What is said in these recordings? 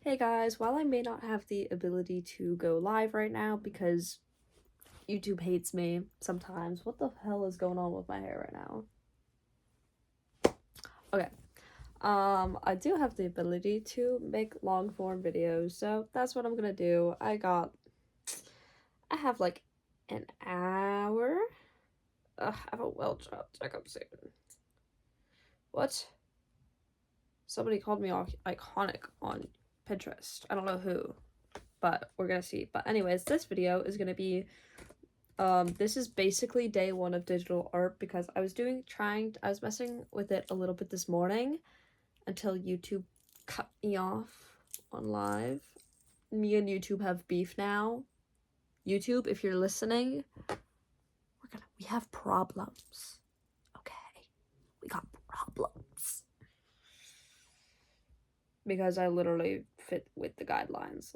Hey guys, while I may not have the ability to go live right now because YouTube hates me sometimes, what the hell is going on with my hair right now? Okay, I do have the ability to make long form videos, so that's what I'm gonna do. I have like an hour. I have a well job checkup soon. What? Somebody called me iconic on Pinterest. I don't know who, but we're gonna see. But anyways, this video is gonna be this is basically day one of digital art because I was messing with it a little bit this morning until YouTube cut me off on live. Me and YouTube have beef now. YouTube, if you're listening, we have problems. Okay. We got problems. Because I literally fit with the guidelines.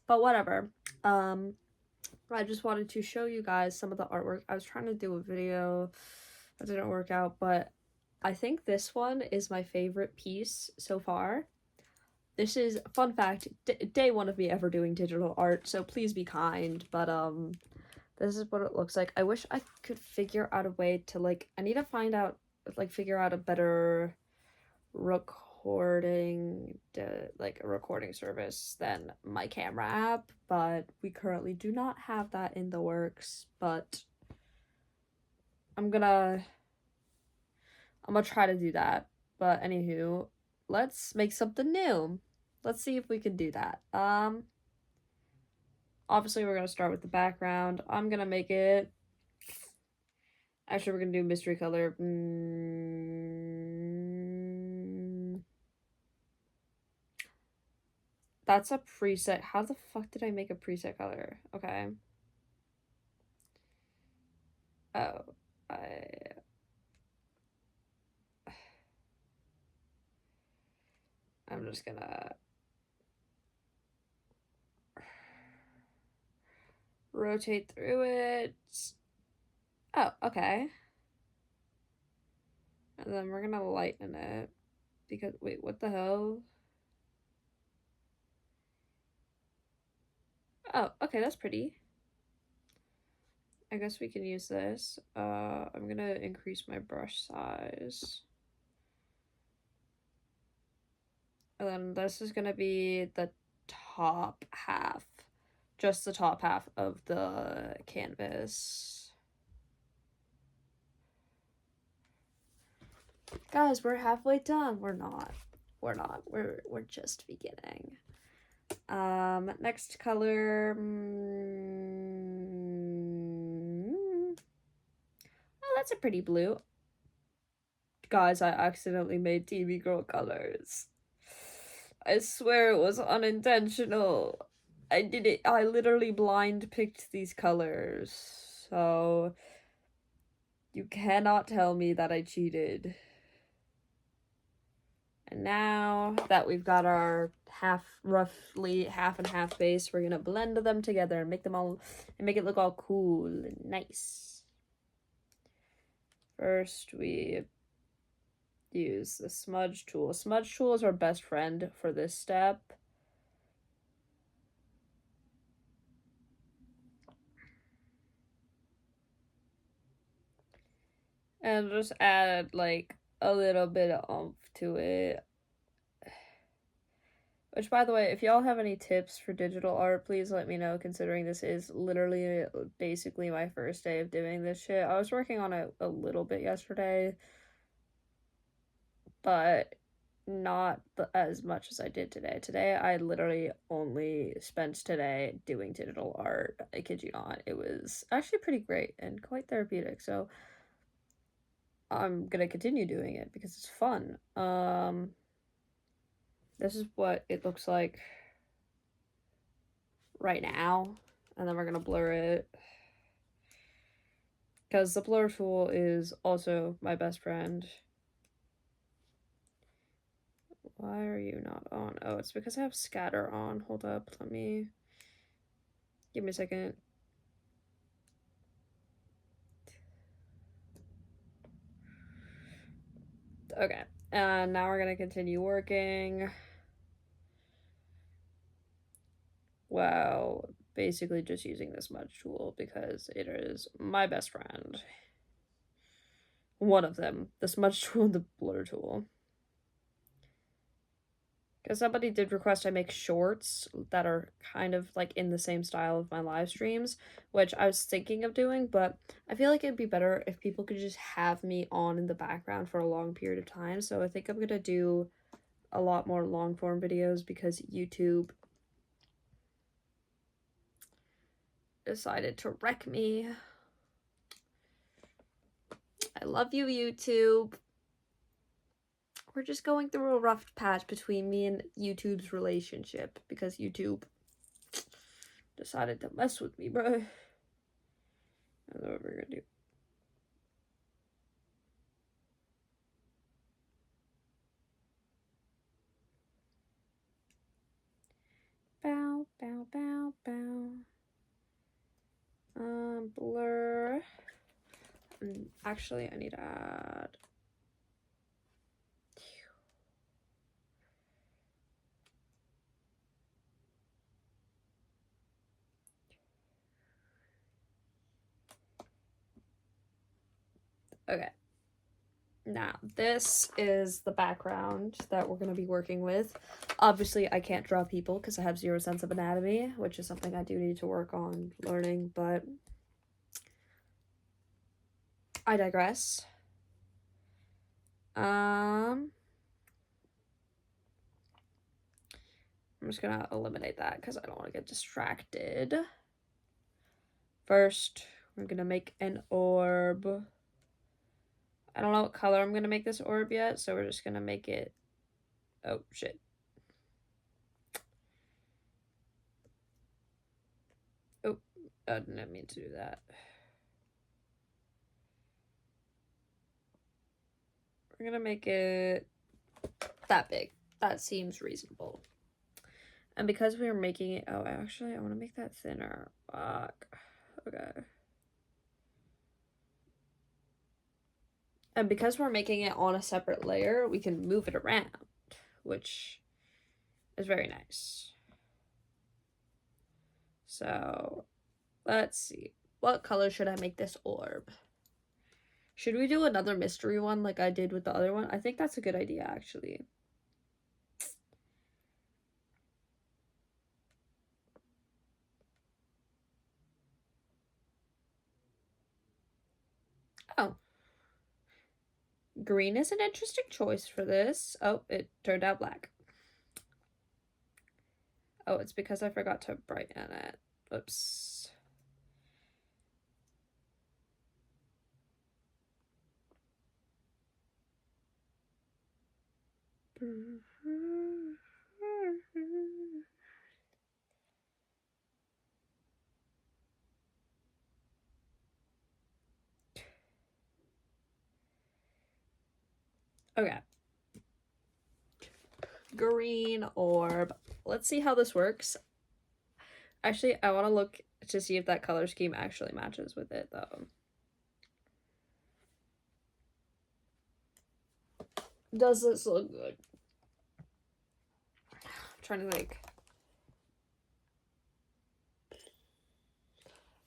But whatever. I just wanted to show you guys some of the artwork. I was trying to do a video that didn't work out, but I think this one is my favorite piece so far. This is, fun fact, day one of me ever doing digital art, so please be kind, but this is what it looks like. I wish I could figure out a way to, I need to figure out a better recording a recording service than my camera app, but we currently do not have that in the works. But I'm gonna try to do that. But anywho, let's make something new. Let's see if we can do that. Obviously we're gonna start with the background. I'm gonna make it, actually we're gonna do mystery color. That's a preset. How the fuck did I make a preset color? Okay. Oh, I'm just gonna rotate through it. Oh, okay. And then we're gonna lighten it because, wait, what the hell? Oh, okay, that's pretty. I guess we can use this. I'm gonna increase my brush size. And then this is gonna be the top half. Just the top half of the canvas. Guys, we're halfway done. We're not. We're just beginning. Next color. Oh, that's a pretty blue. Guys, I accidentally made TV girl colors. I swear it was unintentional. I literally blind picked these colors. So you cannot tell me that I cheated. And now that we've got our roughly half and half base, we're gonna blend them together and make it look all cool and nice. First, we use the smudge tool. Smudge tool is our best friend for this step. And just add a little bit of oomph to it. Which, by the way, if y'all have any tips for digital art, please let me know, considering this is literally basically my first day of doing this shit. I was working on it a little bit yesterday, but not as much as I did today. Today, I literally only spent today doing digital art. I kid you not. It was actually pretty great and quite therapeutic, so I'm gonna continue doing it because it's fun. This is what it looks like right now, and then we're gonna blur it because the blur tool is also my best friend. Why are you not on? Oh, it's because I have scatter on. Hold up, give me a second. Okay, And now we're gonna continue working. Well, basically just using this smudge tool because it is my best friend. One of them. The smudge tool and the blur tool. Because somebody did request I make shorts that are kind of like in the same style of my live streams, which I was thinking of doing, but I feel like it'd be better if people could just have me on in the background for a long period of time. So I think I'm gonna do a lot more long form videos because YouTube decided to wreck me. I love you, YouTube. We're just going through a rough patch between me and YouTube's relationship because YouTube decided to mess with me, bro. That's what we're gonna do. Bow, bow, bow, bow. Blur. Actually, I need to add. Okay. Now, this is the background that we're going to be working with. Obviously, I can't draw people because I have zero sense of anatomy, which is something I do need to work on learning, but I digress. I'm just going to eliminate that because I don't want to get distracted. First, we're going to make an orb. I don't know what color I'm going to make this orb yet, so we're just going to make it... Oh, shit. Oh, I didn't mean to do that. We're going to make it that big. That seems reasonable. And because we are making it... Oh, actually, I want to make that thinner. Fuck. Okay. And because we're making it on a separate layer, we can move it around, which is very nice. So, let's see. What color should I make this orb? Should we do another mystery one like I did with the other one? I think that's a good idea, actually. Oh. Green is an interesting choice for this. Oh, it turned out black. Oh, it's because I forgot to brighten it. Oops. Okay. Green orb. Let's see how this works. Actually, I want to look to see if that color scheme actually matches with it, though. Does this look good? I'm trying to think.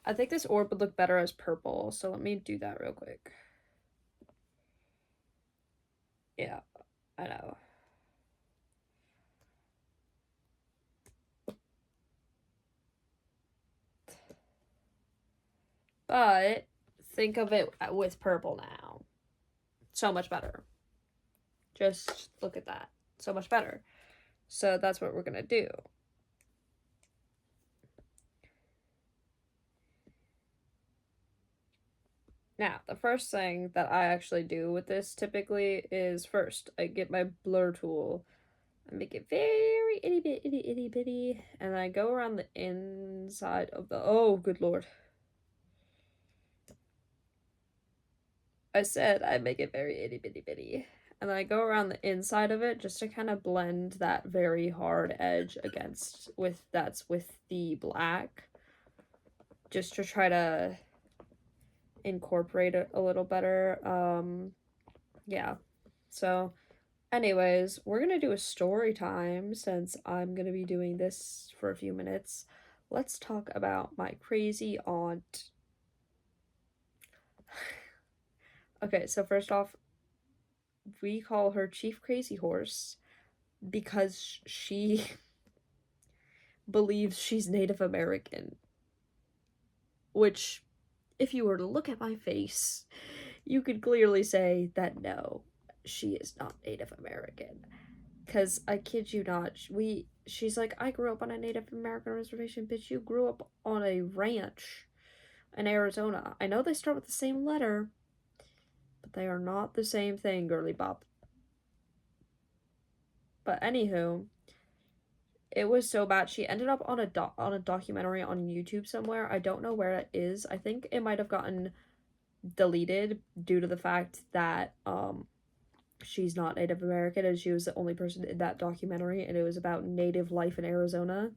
I think this orb would look better as purple, so let me do that real quick. Yeah, I know. But think of it with purple now. So much better. Just look at that. So much better. So that's what we're gonna do. Now, the first thing that I actually do with this typically is first, I get my blur tool and make it very itty bitty, and I go around the inside of the... Oh, good lord. I said I make it very itty bitty. And then I go around the inside of it just to kind of blend that very hard edge against with the black. Just to try to incorporate it a little better. Yeah. So Anyways, we're gonna do a story time since I'm gonna be doing this for a few minutes. Let's talk about my crazy aunt. Okay, so first off, we call her Chief Crazy Horse because she believes she's Native American. Which, if you were to look at my face, you could clearly say that no, she is not Native American. Cause I kid you not, she's like, I grew up on a Native American reservation, bitch. You grew up on a ranch in Arizona. I know they start with the same letter, but they are not the same thing, girly bop. But anywho, it was so bad. She ended up on a documentary on YouTube somewhere. I don't know where it is. I think it might have gotten deleted due to the fact that she's not Native American and she was the only person in that documentary, and it was about native life in Arizona.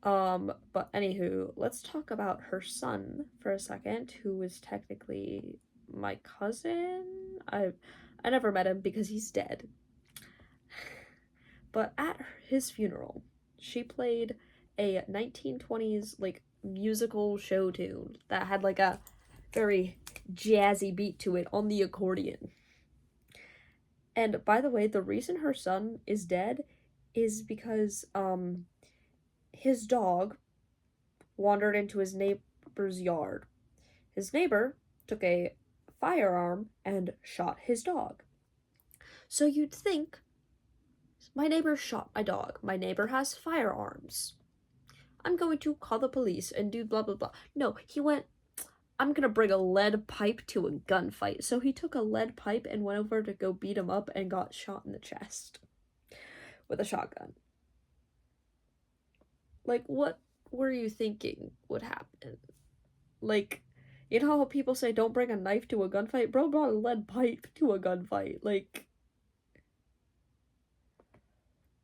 But anywho, let's talk about her son for a second, who is technically my cousin. I never met him because he's dead. But at his funeral, she played a 1920s like musical show tune that had like a very jazzy beat to it on the accordion. And by the way, the reason her son is dead is because his dog wandered into his neighbor's yard. His neighbor took a firearm and shot his dog. So you'd think, my neighbor shot my dog. My neighbor has firearms. I'm going to call the police and do blah blah blah. No, he went, I'm gonna bring a lead pipe to a gunfight. So he took a lead pipe and went over to go beat him up and got shot in the chest with a shotgun. Like, what were you thinking would happen? Like, you know how people say don't bring a knife to a gunfight? Bro brought a lead pipe to a gunfight. Like,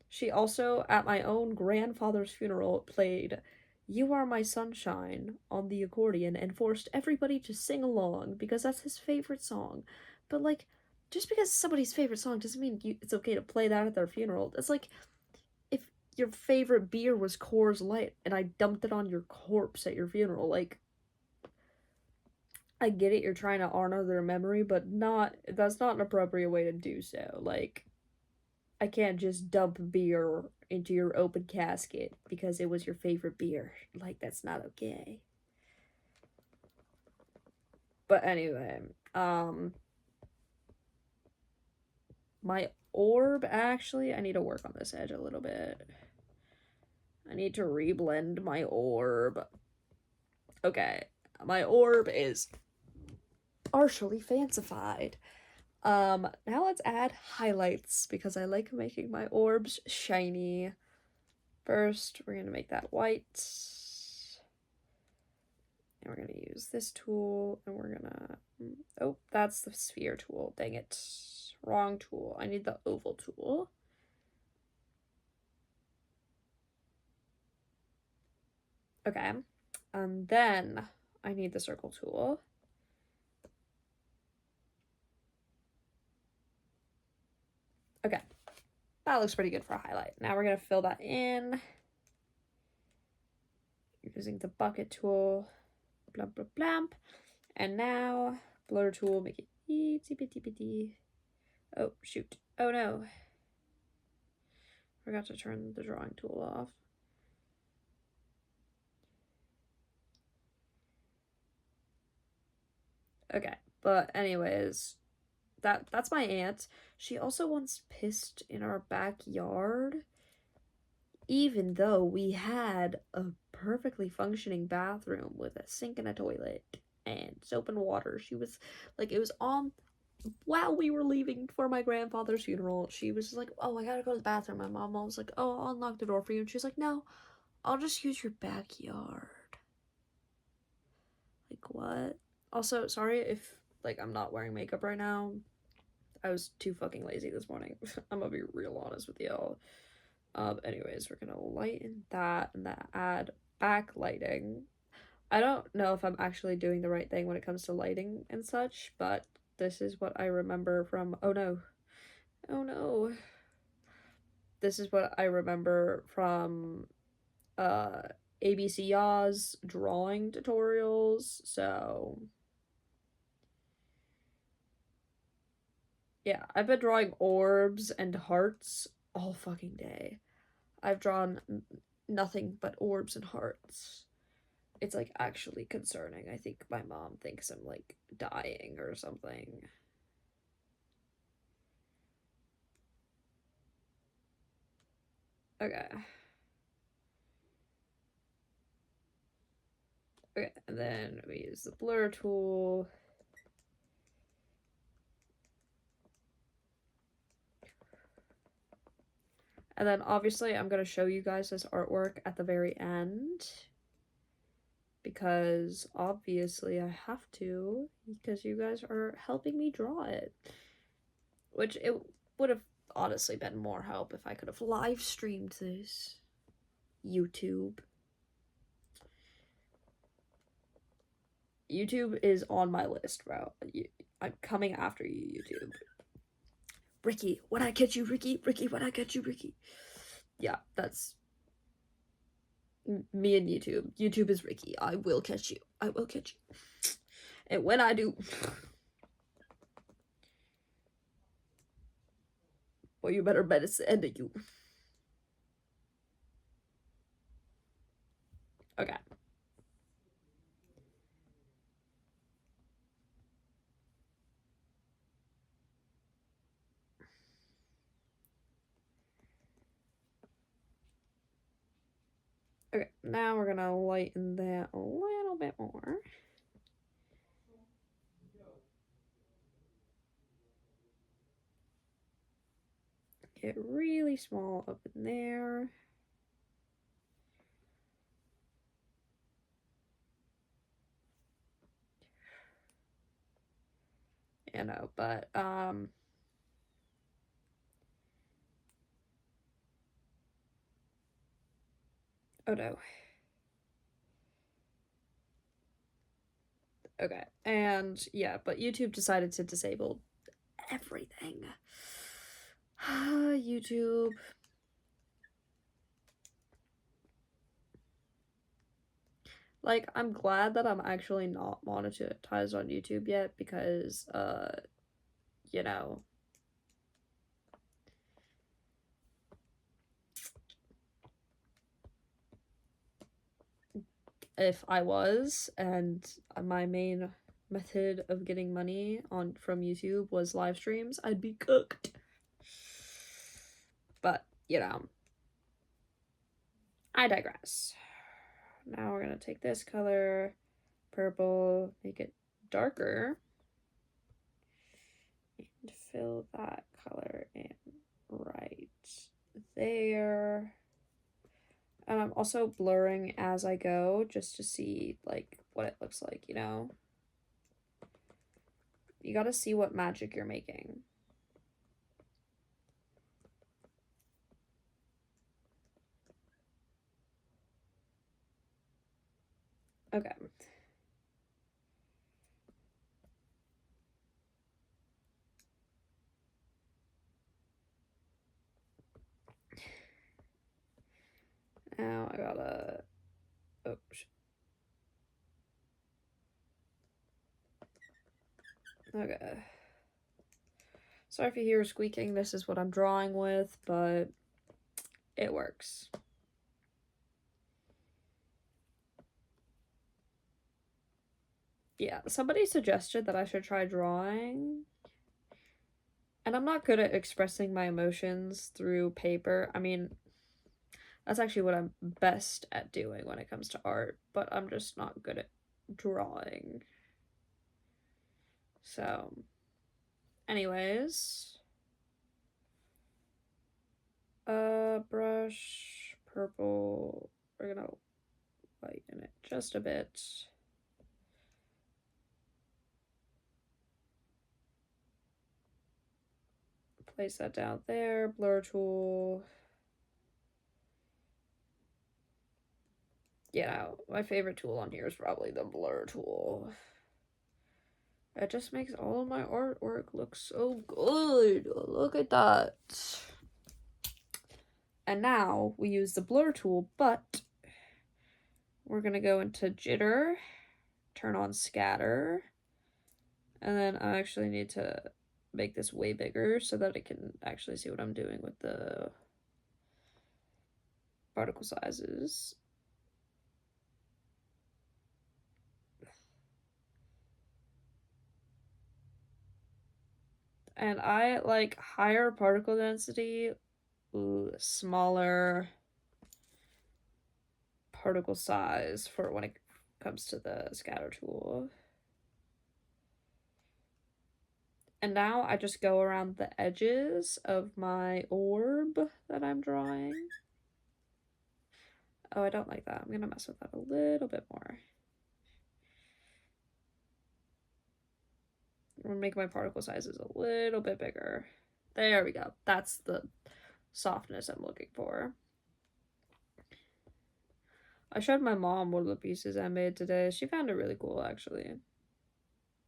she also, at my own grandfather's funeral, played You Are My Sunshine on the accordion and forced everybody to sing along because that's his favorite song. But, like, just because it's somebody's favorite song doesn't mean it's okay to play that at their funeral. It's like if your favorite beer was Coors Light and I dumped it on your corpse at your funeral. Like, I get it, you're trying to honor their memory, but that's not an appropriate way to do so. Like, I can't just dump beer into your open casket because it was your favorite beer. Like, that's not okay. But anyway, my orb, actually, I need to work on this edge a little bit. I need to reblend my orb. Okay, my orb is partially fancified. Now let's add highlights because I like making my orbs shiny. First, we're gonna make that white. And we're gonna use this tool, and we're gonna, oh, that's the sphere tool, dang it. Wrong tool, I need the oval tool. Okay, and then I need the circle tool. Okay, that looks pretty good for a highlight. Now we're gonna fill that in using the bucket tool, blah blah blah. And now blur tool, make it itty bitty bitty. Oh shoot, oh no, forgot to turn the drawing tool off. Okay, but anyways, that's my aunt. She also once pissed in our backyard, even though we had a perfectly functioning bathroom with a sink and a toilet and soap and water. She was like, it was on while we were leaving for my grandfather's funeral. She was like, oh, I gotta go to the bathroom. My mom was like, oh, I'll unlock the door for you. And she's like, no, I'll just use your backyard. Like, what? Also, sorry if, like, I'm not wearing makeup right now. I was too fucking lazy this morning. I'm gonna be real honest with y'all. Anyways, we're gonna lighten that and that add backlighting. I don't know if I'm actually doing the right thing when it comes to lighting and such, but This is what I remember from, oh no, oh no. This is what I remember from ABC Yaws drawing tutorials, so yeah, I've been drawing orbs and hearts all fucking day. I've drawn nothing but orbs and hearts. It's like actually concerning. I think my mom thinks I'm like dying or something. Okay. Okay, and then we use the blur tool. And then obviously I'm going to show you guys this artwork at the very end. Because obviously I have to, because you guys are helping me draw it. Which it would have honestly been more help if I could have live streamed this. YouTube. YouTube is on my list, bro. I'm coming after you, YouTube. Ricky, when I catch you, Ricky. Ricky, when I catch you, Ricky. Yeah, that's me and YouTube. YouTube is Ricky. I will catch you. I will catch you. And when I do... well, you better bet it's the end of you. Okay. Okay, now we're gonna lighten that a little bit more. Get really small up in there. You know, but oh no. Okay, and yeah, but YouTube decided to disable everything. YouTube. Like, I'm glad that I'm actually not monetized on YouTube yet because, you know, if I was, and my main method of getting money from YouTube was live streams, I'd be cooked. But, you know, I digress. Now we're gonna take this color, purple, make it darker, and fill that color in right there. And I'm also blurring as I go just to see like what it looks like, you know? You gotta see what magic you're making. Okay. Now I gotta... oh, okay. Sorry if you hear squeaking, this is what I'm drawing with, but it works. Yeah, somebody suggested that I should try drawing. And I'm not good at expressing my emotions through paper. I mean, that's actually what I'm best at doing when it comes to art, but I'm just not good at drawing. So, anyways, brush, purple, we're gonna lighten it just a bit. Place that down there, blur tool. Yeah, my favorite tool on here is probably the blur tool. It just makes all of my artwork look so good. Look at that. And now we use the blur tool, but we're gonna go into jitter, turn on scatter, and then I actually need to make this way bigger so that it can actually see what I'm doing with the particle sizes. And I like higher particle density, smaller particle size for when it comes to the scatter tool. And now I just go around the edges of my orb that I'm drawing. Oh, I don't like that. I'm gonna mess with that a little bit more. I'm gonna make my particle sizes a little bit bigger. There we go. That's the softness I'm looking for. I showed my mom one of the pieces I made today. She found it really cool, actually.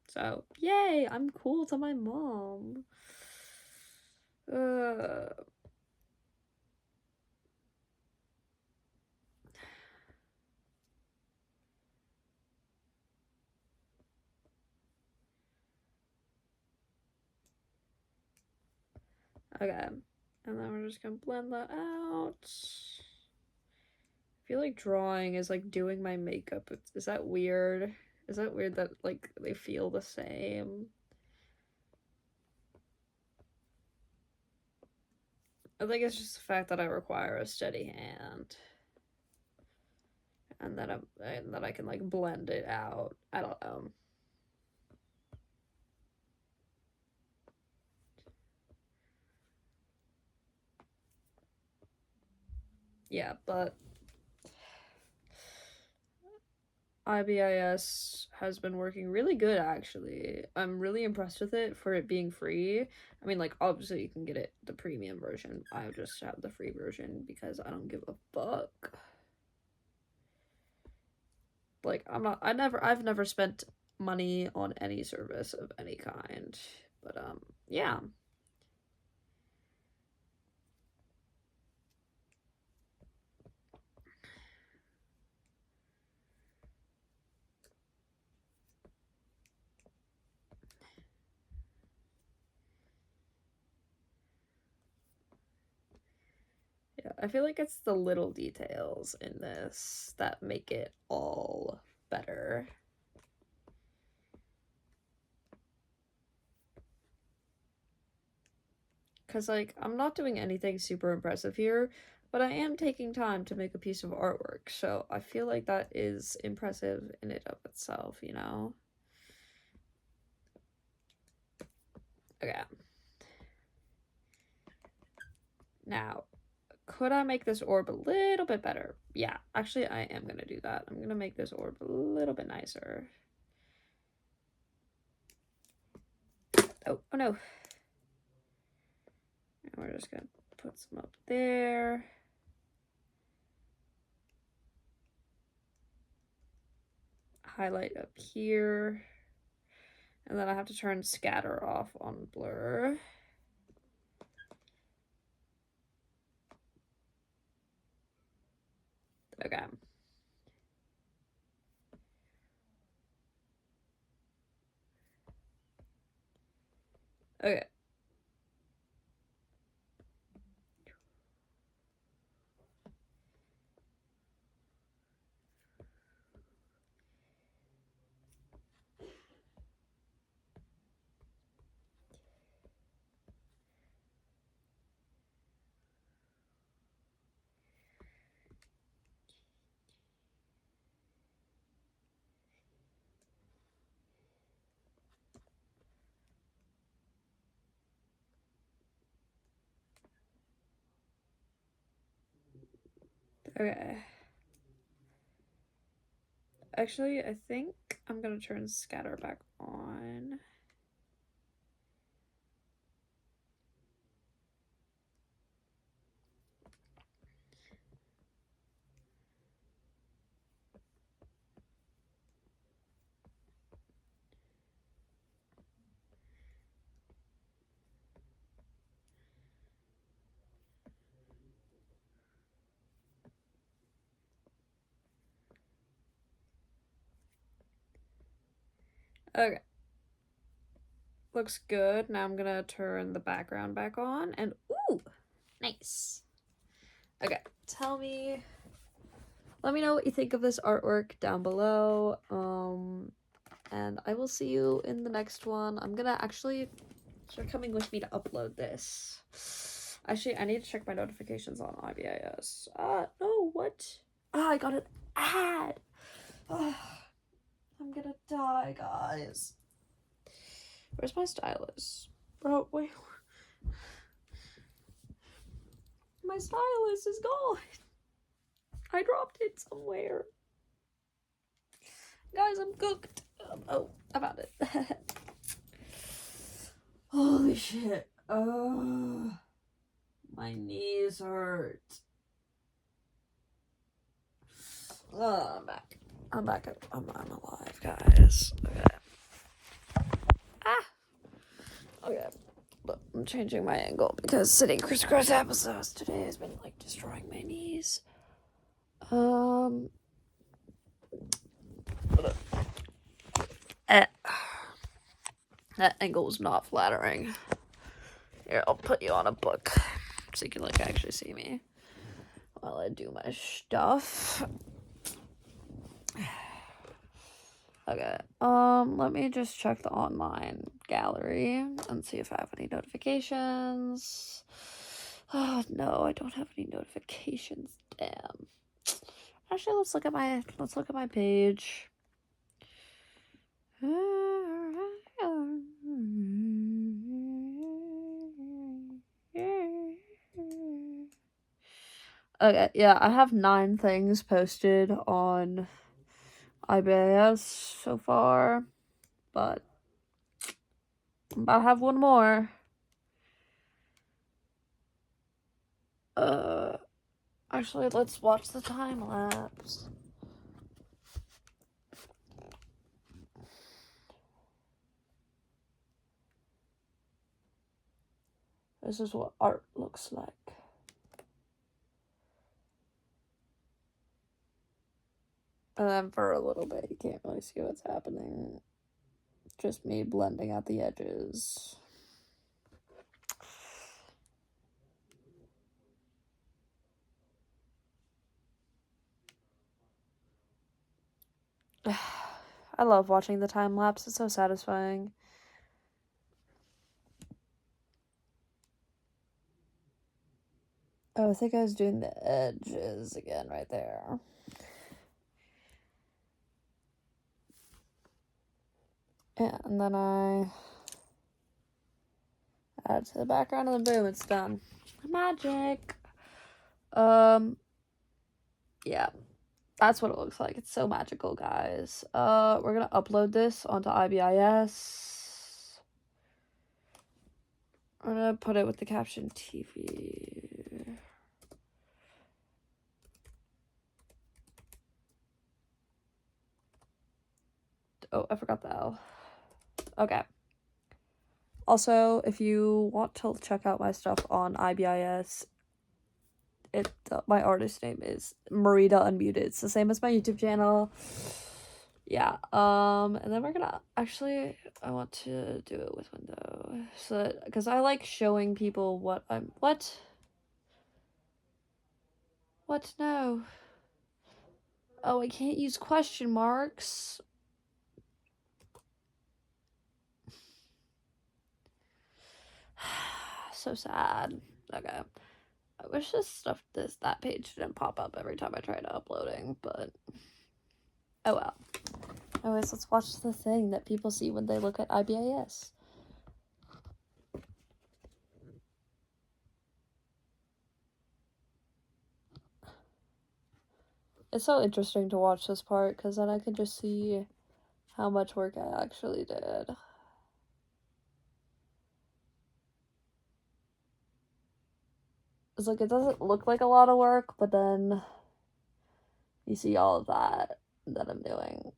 So, yay! I'm cool to my mom. Okay. And then we're just gonna blend that out. I feel like drawing is like doing my makeup. Is that weird? Is that weird that like they feel the same? I think it's just the fact that I require a steady hand. And that I can like blend it out. I don't know. Yeah, but IBIS has been working really good, actually. I'm really impressed with it for it being free. I mean, like, obviously you can get it the premium version. I just have the free version because I don't give a fuck. Like, I've never spent money on any service of any kind. But, yeah. Yeah, I feel like it's the little details in this that make it all better. Because, like, I'm not doing anything super impressive here, but I am taking time to make a piece of artwork, so I feel like that is impressive in it of itself, you know? Okay. Now, could I make this orb a little bit better? Yeah, actually, I am gonna do that. I'm gonna make this orb a little bit nicer. Oh no. And we're just gonna put some up there. Highlight up here. And then I have to turn scatter off on blur. Okay. Okay. Okay. Actually, I think I'm gonna turn scatter back on. Okay. Looks good. Now I'm gonna turn the background back on and ooh, nice. Okay, let me know what you think of this artwork down below. And I will see you in the next one. I'm gonna actually, you're coming with me to upload this. Actually, I need to check my notifications on IBIS. No, what? I got an ad. I'm gonna die, guys. Where's my stylus? Bro, wait. My stylus is gone. I dropped it somewhere. Guys, I'm cooked. Oh, I found it. Holy shit. Oh, my knees hurt. Oh, I'm back. I'm back. I'm alive, guys. Okay. Ah. Okay. Look, I'm changing my angle because sitting crisscross episodes today has been like destroying my knees. Eh. That angle was not flattering. Here, I'll put you on a book so you can like actually see me while I do my stuff. Okay, let me just check the online gallery and see if I have any notifications. Oh, no, I don't have any notifications. Damn. Actually, let's look at my page. Okay, yeah, I have 9 things posted on IBIS so far, but I'm about to have one more. Actually, let's watch the time lapse. This is what art looks like. And then for a little bit, you can't really see what's happening. Just me blending out the edges. I love watching the time lapse. It's so satisfying. Oh, I think I was doing the edges again right there. Yeah, and then I add to the background and then boom, it's done. Magic. Yeah. That's what it looks like. It's so magical, guys. We're gonna upload this onto IBIS. I'm gonna put it with the caption TV. Oh, I forgot the L. Okay. Also, if you want to check out my stuff on IBIS, my artist name is Marita Unmuted. It's the same as my YouTube channel. Yeah. And then we're gonna actually, I want to do it with window, so that, because I like showing people what no. Oh, I can't use question marks. So sad. Okay. I wish that page didn't pop up every time I tried uploading, but oh well. Anyways, let's watch the thing that people see when they look at IBIS. It's so interesting to watch this part, because then I can just see how much work I actually did. It's like, it doesn't look like a lot of work, but then you see all of that I'm doing.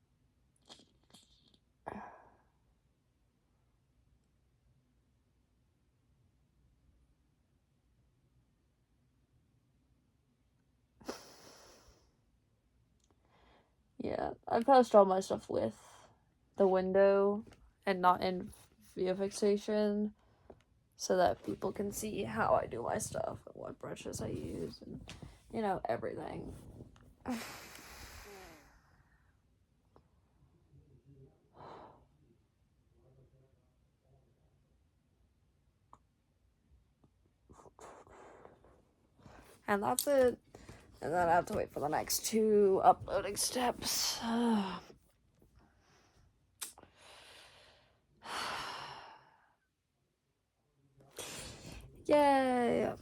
Yeah, I post all my stuff with the window and not in view fixation, so that people can see how I do my stuff and what brushes I use and, you know, everything. And that's it. And then I have to wait for the next 2 uploading steps. Yay!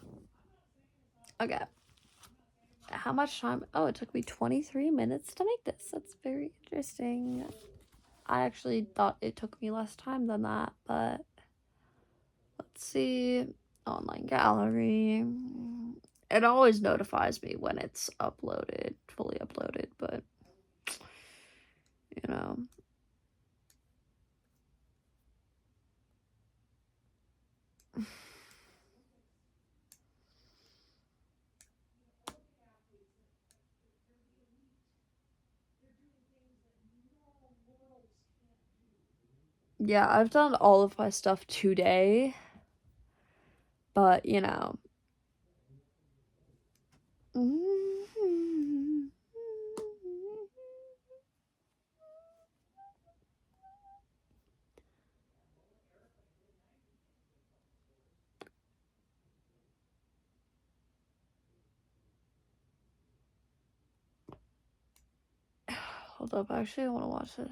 Okay. How much time? Oh, it took me 23 minutes to make this. That's very interesting. I actually thought it took me less time than that, but let's see. Online gallery. It always notifies me when it's uploaded, fully uploaded, but you know. Yeah, I've done all of my stuff today, but you know. Hold up, actually I want to watch this.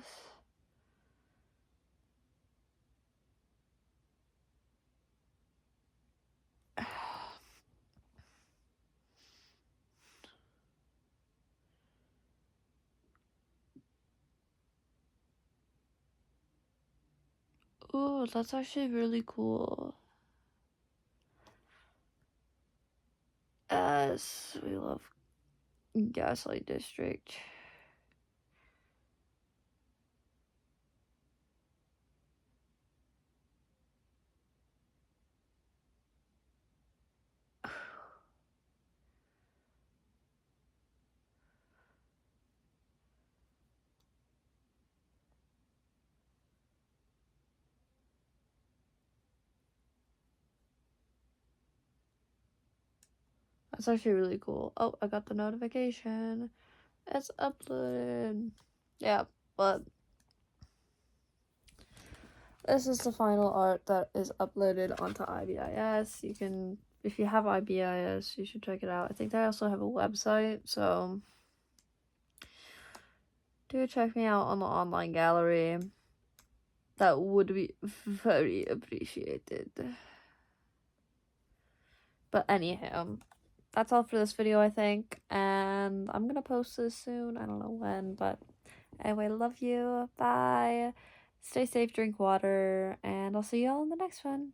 Oh, that's actually really cool. Yes, we love Gaslight District. That's actually really cool. Oh, I got the notification. It's uploaded. Yeah, but this is the final art that is uploaded onto IBIS. You can, if you have IBIS, you should check it out. I think they also have a website, so do check me out on the online gallery. That would be very appreciated. But anyhow, that's all for this video, I think. And I'm gonna post this soon. I don't know when, but anyway, love you. Bye. Stay safe, drink water, and I'll see you all in the next one.